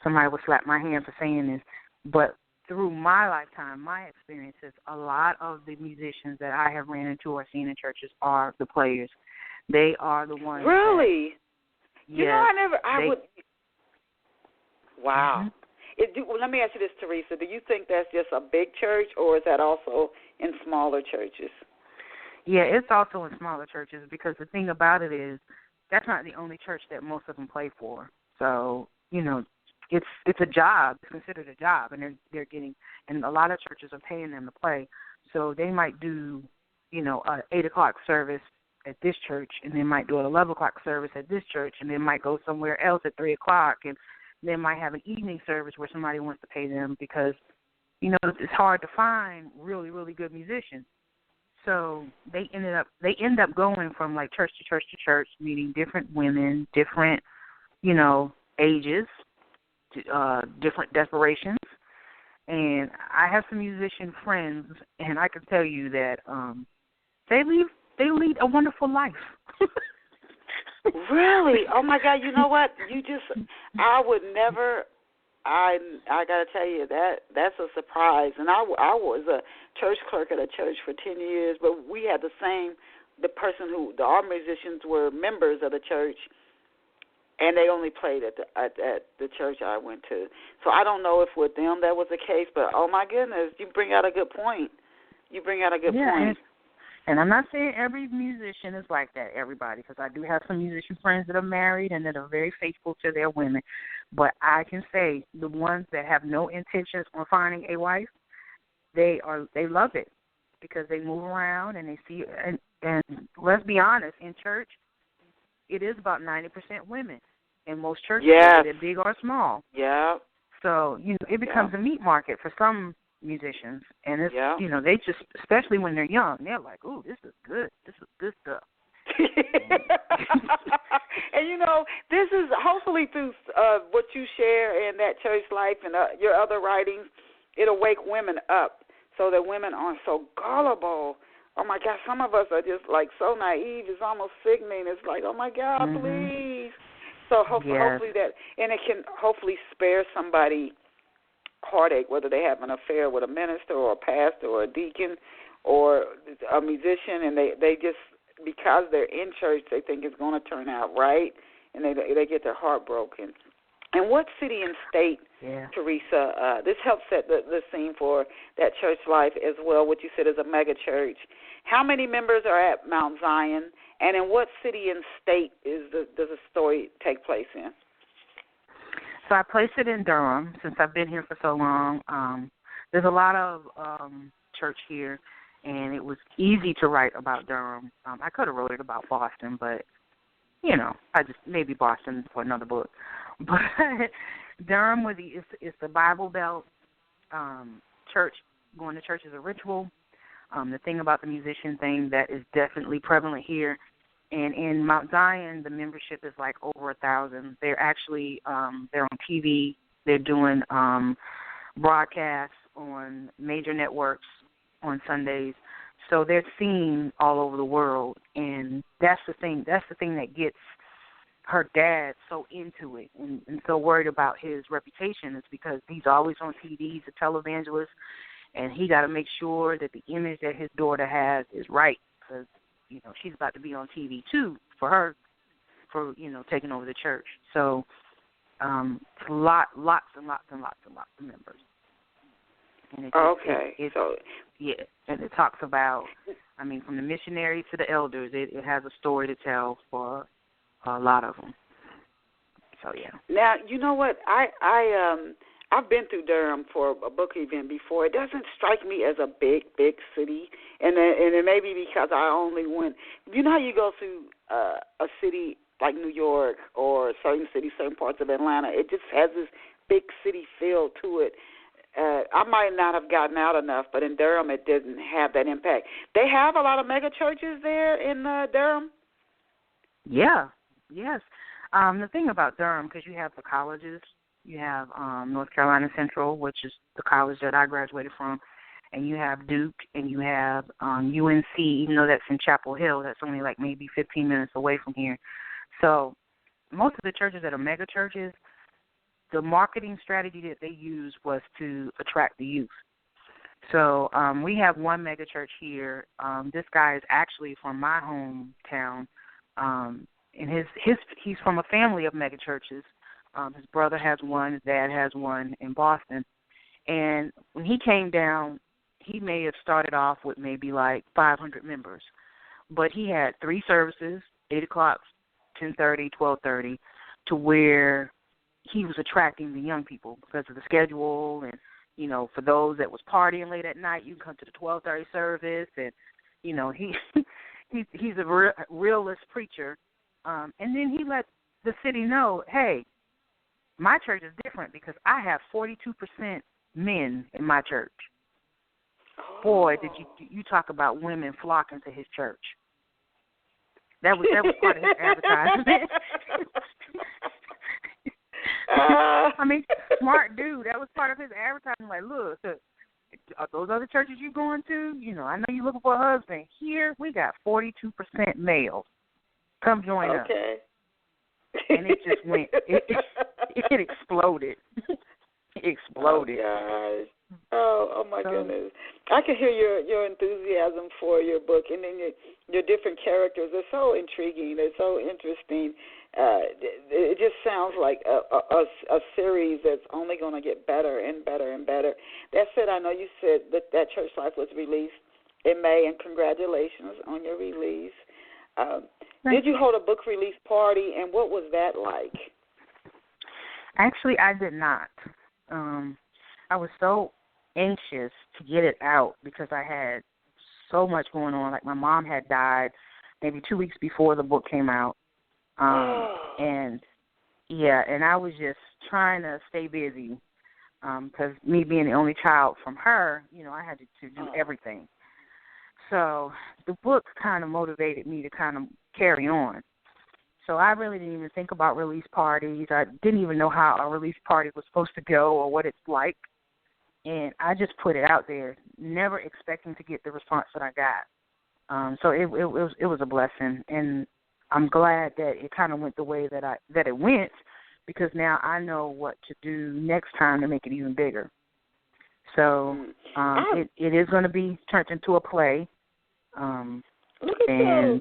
somebody will slap my hand for saying this. But through my lifetime, my experiences, a lot of the musicians that I have ran into or seen in churches are the players. They are the ones.
Really?
Yes,
Wow. Let me ask you this, Teresa. Do you think that's just a big church, or is that also in smaller churches?
Yeah, it's also in smaller churches because the thing about it is that's not the only church that most of them play for. So, it's a job. It's considered a job, and they're getting, and a lot of churches are paying them to play. So they might do, a 8 o'clock service at this church, and they might do an 11 o'clock service at this church, and they might go somewhere else at 3 o'clock, and they might have an evening service where somebody wants to pay them because, it's hard to find really, really good musicians. So they end up going from like church to church to church, meeting different women, different ages, different desperations. And I have some musician friends, and I can tell you that they lead a wonderful life.
Really? Oh my God! You know what? I would never. I gotta tell you that's a surprise. And I was a church clerk at a church for 10 years, but we had our musicians were members of the church, and they only played at the church I went to. So I don't know if with them that was the case, but oh my goodness, you bring out a good point.
And I'm not saying every musician is like that, everybody, because I do have some musician friends that are married and that are very faithful to their women. But I can say the ones that have no intentions on finding a wife, they love it because they move around and they see. And let's be honest, in church, it is about 90% women in most churches, whether they're big or small.
Yeah.
So it becomes a meat market for some musicians, and it's they just, especially when they're young, they're like, "Ooh, this is good stuff."
And this is hopefully through what you share in that church life and your other writings, it'll wake women up so that women aren't so gullible. Oh my God, some of us are just like so naive. It's almost sickening. It's like, oh my God, please. So hopefully that, and it can hopefully spare somebody heartache, whether they have an affair with a minister or a pastor or a deacon or a musician, and they just, because they're in church, they think it's going to turn out right, and they get their heart broken. And what city and state, Teresa, this helps set the scene for that church life as well, what you said is a mega church. How many members are at Mount Zion, and in what city and state does the story take place in?
So I placed it in Durham since I've been here for so long. There's a lot of church here, and it was easy to write about Durham. I could have wrote it about Boston, but, I just, maybe Boston for another book. But Durham is the Bible Belt. Church, going to church is a ritual. The thing about the musician thing that is definitely prevalent here. And in Mount Zion, the membership is like over 1,000. They're actually they're on TV. They're doing broadcasts on major networks on Sundays. So they're seen all over the world, and that's the thing. That's the thing that gets her dad so into it and so worried about his reputation is because he's always on TV. He's a televangelist, and he got to make sure that the image that his daughter has is right because she's about to be on TV too for taking over the church. So it's lots and lots and lots and lots of members. And and it talks about, from the missionaries to the elders, it has a story to tell for a lot of them. So yeah.
Now you know what I've been through Durham for a book event before. It doesn't strike me as a big city, and it may be because I only went. You know how you go through a city like New York or certain parts of Atlanta. It just has this big city feel to it. I might not have gotten out enough, but in Durham it didn't have that impact. They have a lot of mega churches there in Durham.
Yeah. Yes. The thing about Durham, because you have the colleges. You have North Carolina Central, which is the college that I graduated from, and you have Duke, and you have UNC, even though that's in Chapel Hill. That's only like maybe 15 minutes away from here. So most of the churches that are mega churches, the marketing strategy that they used was to attract the youth. So we have one mega church here. This guy is actually from my hometown, and he's from a family of mega churches. His brother has one, his dad has one in Boston. And when he came down, he may have started off with maybe like 500 members. But he had 3 services, 8 o'clock, 10:30, 12:30, to where he was attracting the young people because of the schedule. And, for those that was partying late at night, you can come to the 12:30 service. And, he's a realist preacher. And then he let the city know, hey, my church is different because I have 42% men in my church. Boy, did you talk about women flocking to his church. That was part of his advertisement. I mean, smart dude. That was part of his advertising. Like, look, those other churches you going to, I know you're looking for a husband. Here, we got 42% males. Come join us.
Okay.
And it just went, it exploded. It exploded.
Oh, gosh. Oh my goodness. I can hear your enthusiasm for your book, and then your different characters. They're so intriguing. They're so interesting. It just sounds like a series that's only going to get better and better and better. That said, I know you said that Church Life was released in May, and congratulations on your release. Did you hold a book release party, and what was that like?
Actually, I did not. I was so anxious to get it out because I had so much going on. Like, my mom had died maybe 2 weeks before the book came out. And I was just trying to stay busy because me being the only child from her, I had to do everything. So the book kind of motivated me to kind of carry on. So I really didn't even think about release parties. I didn't even know how a release party was supposed to go or what it's like. And I just put it out there, never expecting to get the response that I got. So it was a blessing, and I'm glad that it kind of went the way that it went, because now I know what to do next time to make it even bigger. So it is going to be turned into a play.
Look at you.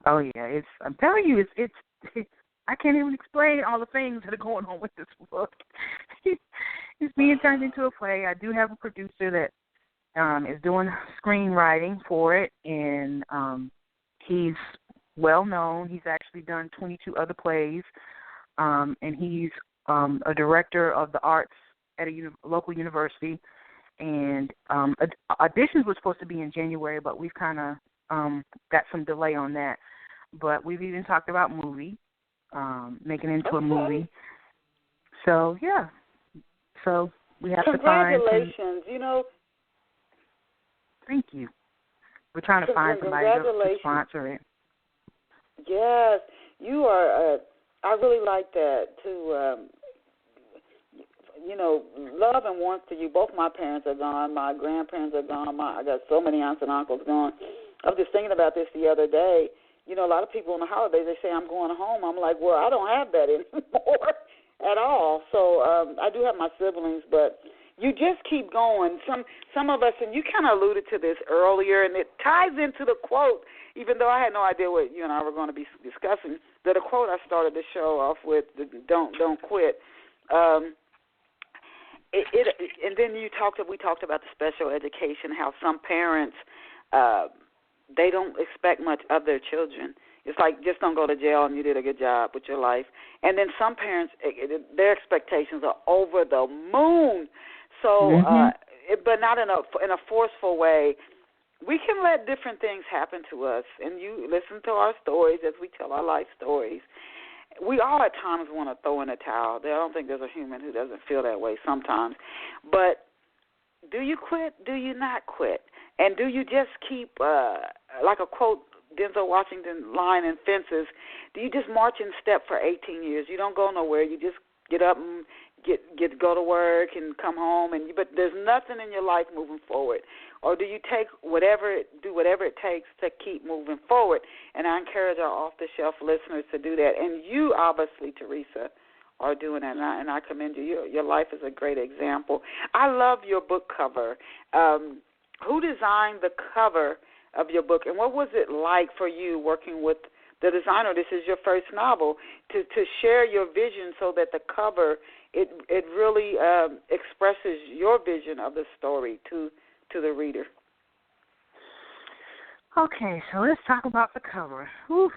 Oh yeah, I'm telling you, it's I can't even explain all the things that are going on with this book. It's being turned into a play. I do have a producer that is doing screenwriting for it, and he's well known. He's actually done 22 other plays, and he's a director of the arts at a local university. And auditions were supposed to be in January, but we've kind of got some delay on that. But we've even talked about making it into a movie. So, yeah. So we have to find.
Congratulations.
Thank you. We're trying to find somebody to sponsor it.
Yes, you are. I really like that too. Love and warmth to you. Both my parents are gone. My grandparents are gone. I got so many aunts and uncles gone. I was just thinking about this the other day. A lot of people on the holidays, they say, I'm going home. I'm like, well, I don't have that anymore at all. So I do have my siblings, but you just keep going. Some of us, and you kind of alluded to this earlier, and it ties into the quote, even though I had no idea what you and I were going to be discussing, the quote I started the show off with, don't quit. And then we talked about the special education, how some parents, they don't expect much of their children. It's like, just don't go to jail and you did a good job with your life. And then some parents, their expectations are over the moon. So, but not in a forceful way. We can let different things happen to us, and you listen to our stories as we tell our life stories. We all at times want to throw in a towel. I don't think there's a human who doesn't feel that way sometimes. But do you quit? Do you not quit? And do you just keep, like a quote, Denzel Washington line in Fences, do you just march in step for 18 years? You don't go nowhere. You just get up and go to work and come home, but there's nothing in your life moving forward. Or do you do whatever it takes to keep moving forward? And I encourage our off-the-shelf listeners to do that. And you, obviously, Teresa, are doing that, and I commend you. Your life is a great example. I love your book cover. Who designed the cover of your book, and what was it like for you working with the designer? This is your first novel, to share your vision so that the cover, it really expresses your vision of the story to the reader.
Okay, so let's talk about the cover. Whew.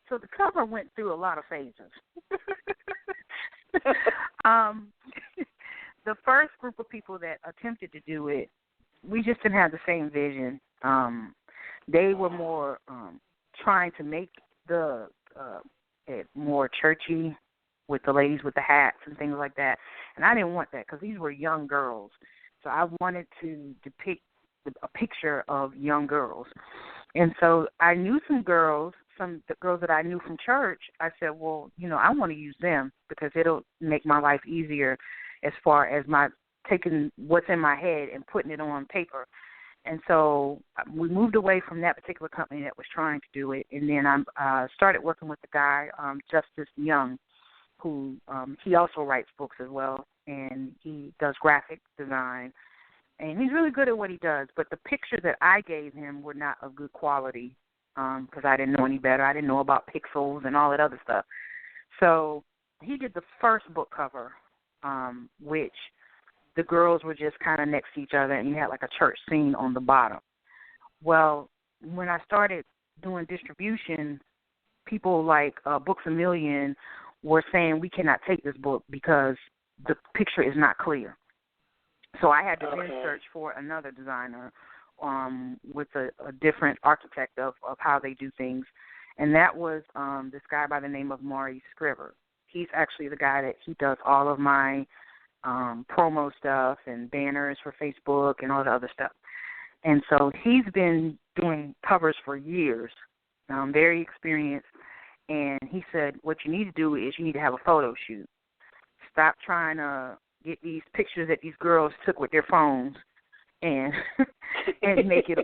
So the cover went through a lot of phases. The first group of people that attempted to do it, we just didn't have the same vision. They were more trying to make it more churchy with the ladies with the hats and things like that. And I didn't want that because these were young girls. So I wanted to depict a picture of young girls. And so I knew some girls the girls that I knew from church, I said, well, I want to use them because it'll make my life easier as far as my taking what's in my head and putting it on paper. And so we moved away from that particular company that was trying to do it, and then I started working with the guy, Justice Young, who he also writes books as well, and he does graphic design, and he's really good at what he does. But the pictures that I gave him were not of good quality because I didn't know any better. I didn't know about pixels and all that other stuff. So he did the first book cover, which the girls were just kind of next to each other, and you had like a church scene on the bottom. Well, when I started doing distribution, people like Books A Million were saying we cannot take this book because the picture is not clear. So I had to then search for another designer with a different architect of how they do things, and that was this guy by the name of Maurice Scriver. He's actually the guy that he does all of my promo stuff and banners for Facebook and all the other stuff. And so he's been doing covers for years, very experienced, and he said what you need to do is you need to have a photo shoot. Stop trying to get these pictures that these girls took with their phones and and make it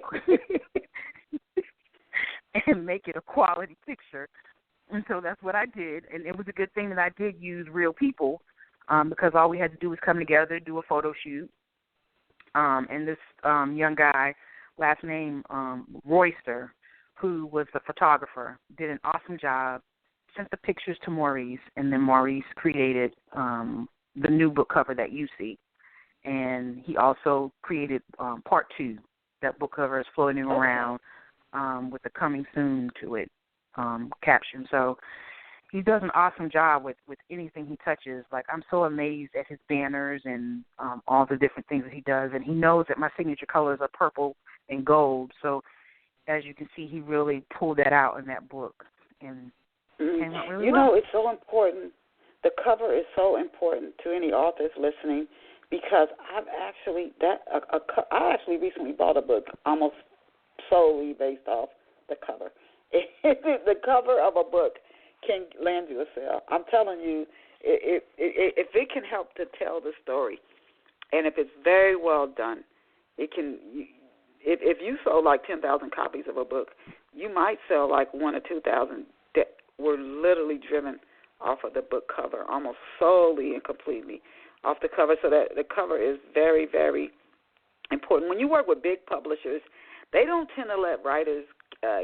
a quality picture. And so that's what I did, and it was a good thing that I did use real people because all we had to do was come together, do a photo shoot. And this young guy, last name Royster, who was the photographer, did an awesome job, sent the pictures to Maurice, and then Maurice created the new book cover that you see. And he also created part 2. That book cover is floating around with the coming soon to it caption. So he does an awesome job with anything he touches. Like, I'm so amazed at his banners and all the different things that he does. And he knows that my signature colors are purple and gold. So as you can see, he really pulled that out in that book. And came out really well.
It's so important. The cover is so important to any authors listening because I actually recently bought a book almost solely based off the cover. The cover of a book can land you a sale. I'm telling you, if it can help to tell the story, and if it's very well done, it can. If you sold like 10,000 copies of a book, you might sell like 1,000 or 2,000 that were literally driven off of the book cover, almost solely and completely off the cover. So that the cover is very, very important. When you work with big publishers, they don't tend to let writers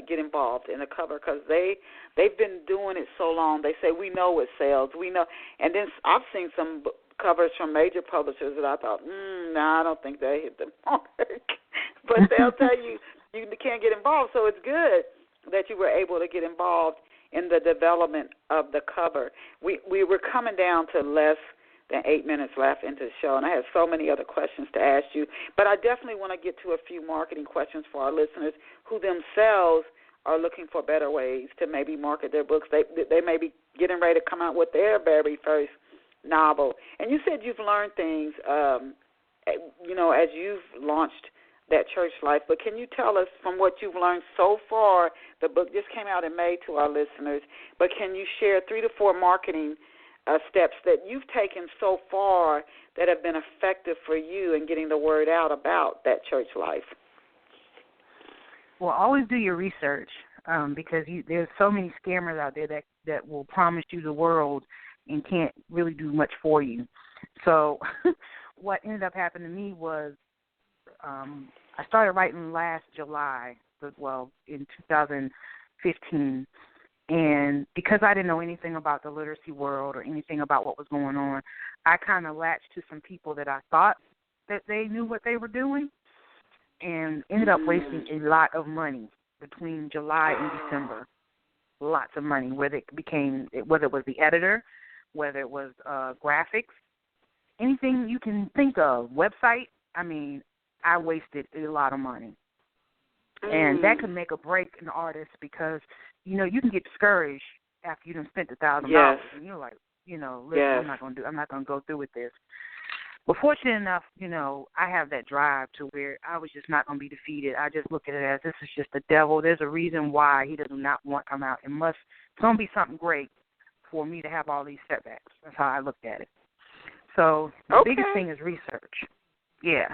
get involved in the cover because they've been doing it so long. They say, we know it sells. We know. And then I've seen some covers from major publishers that I thought, I don't think they hit the mark. But they'll tell you can't get involved. So it's good that you were able to get involved in the development of the cover. We were coming down to less than 8 minutes left into the show, and I have so many other questions to ask you. But I definitely want to get to a few marketing questions for our listeners who themselves are looking for better ways to maybe market their books. They may be getting ready to come out with their very first novel. And you said you've learned things, as you've launched that church life. But can you tell us from what you've learned so far? The book just came out in May to our listeners, but can you share 3 to 4 marketing steps that you've taken so far that have been effective for you in getting the word out about that church life?
Well, always do your research because there's so many scammers out there that will promise you the world and can't really do much for you. So what ended up happening to me was I started writing last July, in 2015, and because I didn't know anything about the literacy world or anything about what was going on, I kind of latched to some people that I thought that they knew what they were doing and ended up wasting a lot of money between July and December. Lots of money, whether it was the editor, whether it was graphics, anything you can think of, website. I mean, I wasted a lot of money. And that can make or break an artist because, you can get discouraged after you done spent $1,000.
Yes.
And you're like, listen,
yes.
I'm not going to go through with this. But fortunate enough, I have that drive to where I was just not going to be defeated. I just look at it as this is just the devil. There's a reason why he does not want to come out. It's going to be something great for me to have all these setbacks. That's how I looked at it. So the biggest thing is research. Yeah.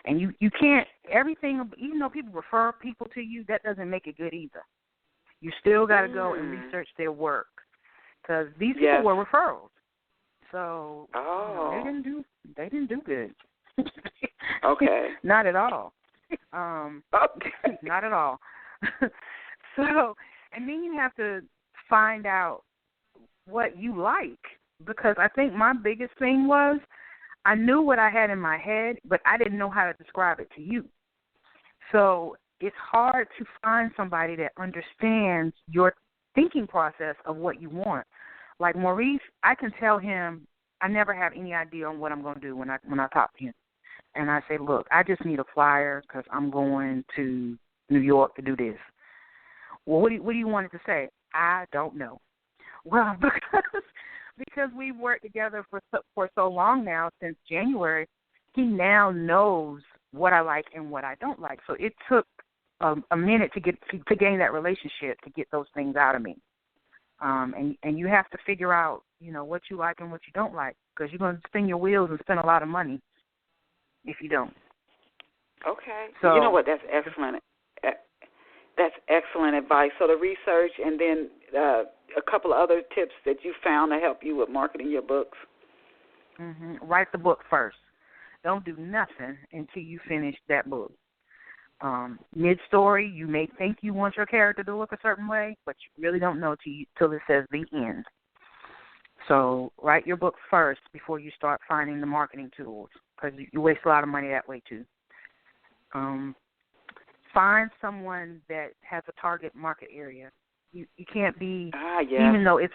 And you can't, everything, even though people refer people to you, that doesn't make it good either. You still got to go and research their work because these people were referrals. So they didn't do good.
Okay.
Not at all. Not at all. So, and then you have to find out what you like, because I think my biggest thing was I knew what I had in my head, but I didn't know how to describe it to you. So it's hard to find somebody that understands your thinking process of what you want. Like Maurice, I can tell him I never have any idea on what I'm going to do when I talk to him. And I say, look, I just need a flyer because I'm going to New York to do this. Well, what do you want it to say? I don't know. Well, because we've worked together for so long now, since January, he now knows what I like and what I don't like. So it took a minute to gain that relationship, to get those things out of me. And you have to figure out, what you like and what you don't like, because you're going to spin your wheels and spend a lot of money if you don't.
Okay.
So,
you know what? That's excellent. That's excellent advice. So the research, and then a couple of other tips that you found to help you with marketing your books.
Mm-hmm. Write the book first. Don't do nothing until you finish that book. Mid-story, you may think you want your character to look a certain way, but you really don't know till it says the end. So write your book first before you start finding the marketing tools, because you waste a lot of money that way too. Find someone that has a target market area. You can't be, even though it's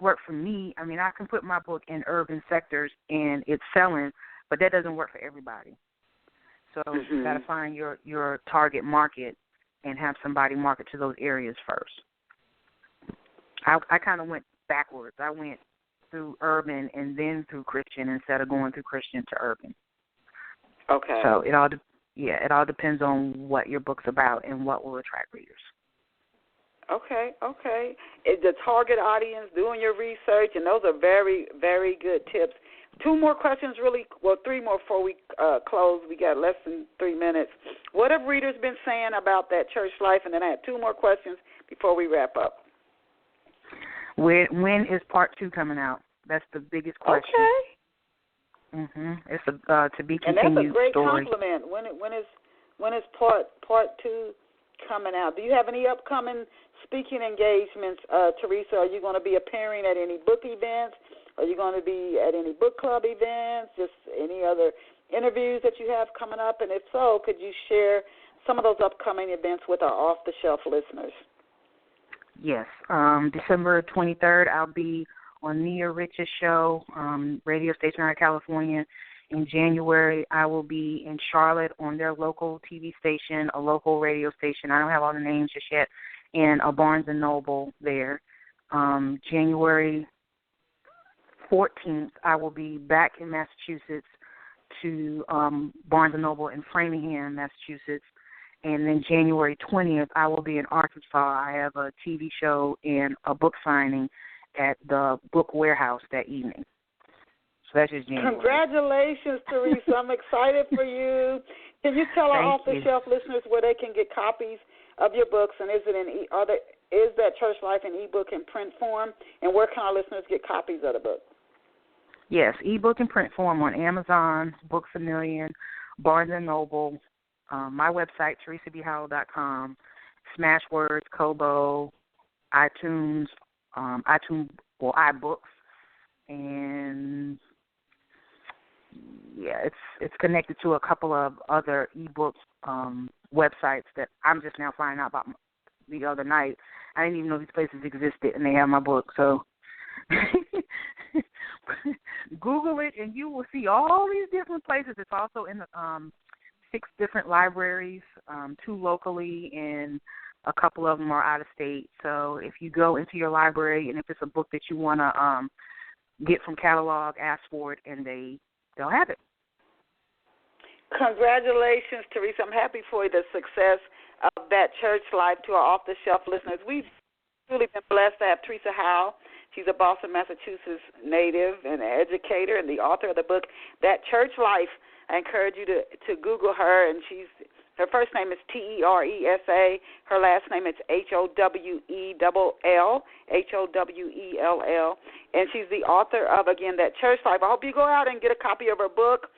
worked for me. I mean, I can put my book in urban sectors and it's selling, but that doesn't work for everybody. So you got to find your target market and have somebody market to those areas first. I kind of went backwards. I went through urban and then through Christian instead of going through Christian to urban.
Okay.
So it all depends on what your book's about and what will attract readers.
Okay. The target audience, doing your research, and those are very, very good tips. 2 more questions, 3 more before we close. We got less than 3 minutes. What have readers been saying about that church life? And then I have 2 more questions before we wrap up.
When is part 2 coming out? That's the biggest question.
Okay.
It's a to be continued story.
And that's a great compliment. When is part 2 coming out? Do you have any upcoming speaking engagements, Teresa? Are you going to be appearing at any book events? Are you going to be at any book club events? Just any other interviews that you have coming up? And if so, could you share some of those upcoming events with our off-the-shelf listeners?
Yes. December 23rd, I'll be on Nia Rich's show, radio station out of California. In January, I will be in Charlotte on their local TV station, a local radio station. I don't have all the names just yet, and a Barnes & Noble there. January 14th, I will be back in Massachusetts to Barnes & Noble in Framingham, Massachusetts. And then January 20th, I will be in Arkansas. I have a TV show and a book signing at the Book Warehouse that evening. So that's just January.
Congratulations, Teresa. I'm excited for you. Can you tell our off-the-shelf listeners where they can get copies of your books, and is that Church Life in ebook and print form, and where can our listeners get copies of the book?
Yes, ebook and print form on Amazon, Books A Million, Barnes & Noble, my website, teresabhowell.com, Smashwords, Kobo, iTunes, iBooks, and it's connected to a couple of other ebooks websites that I'm just now finding out about the other night. I didn't even know these places existed, and they have my book. So Google it, and you will see all these different places. It's also in the 6 different libraries, 2 locally, and a couple of them are out of state. So if you go into your library, and if it's a book that you want to get from catalog, ask for it, and they'll have it.
Congratulations, Teresa. I'm happy for you, the success of that church life. To our off-the-shelf listeners, we've really been blessed to have Teresa Howell. She's a Boston, Massachusetts native and an educator and the author of the book, That Church Life. I encourage you to Google her, and her first name is Teresa. Her last name is Howell, Howell, and she's the author of, again, That Church Life. I hope you go out and get a copy of her book.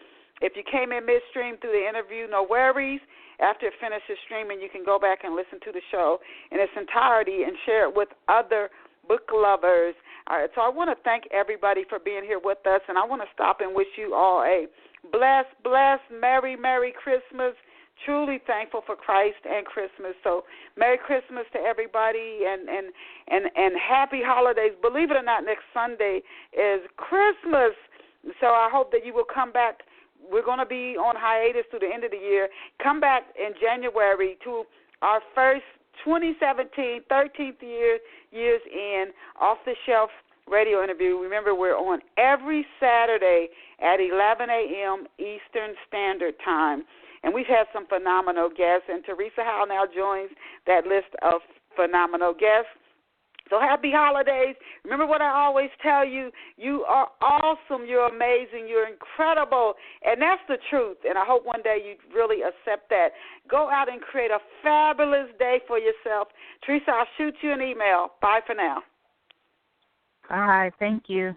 If you came in midstream through the interview, no worries. After it finishes streaming, you can go back and listen to the show in its entirety and share it with other book lovers. All right, so I want to thank everybody for being here with us, and I want to stop and wish you all a blessed, Merry Christmas. Truly thankful for Christ and Christmas. So Merry Christmas to everybody, and Happy Holidays. Believe it or not, next Sunday is Christmas. So I hope that you will come back. We're going to be on hiatus through the end of the year. Come back in January to our first 2017, 13th years in off-the-shelf radio interview. Remember, we're on every Saturday at 11 a.m. Eastern Standard Time. And we've had some phenomenal guests, and Teresa Howell now joins that list of phenomenal guests. So happy holidays. Remember what I always tell you, you are awesome, you're amazing, you're incredible, and that's the truth, and I hope one day you really accept that. Go out and create a fabulous day for yourself. Teresa, I'll shoot you an email. Bye for now.
Bye. Thank you.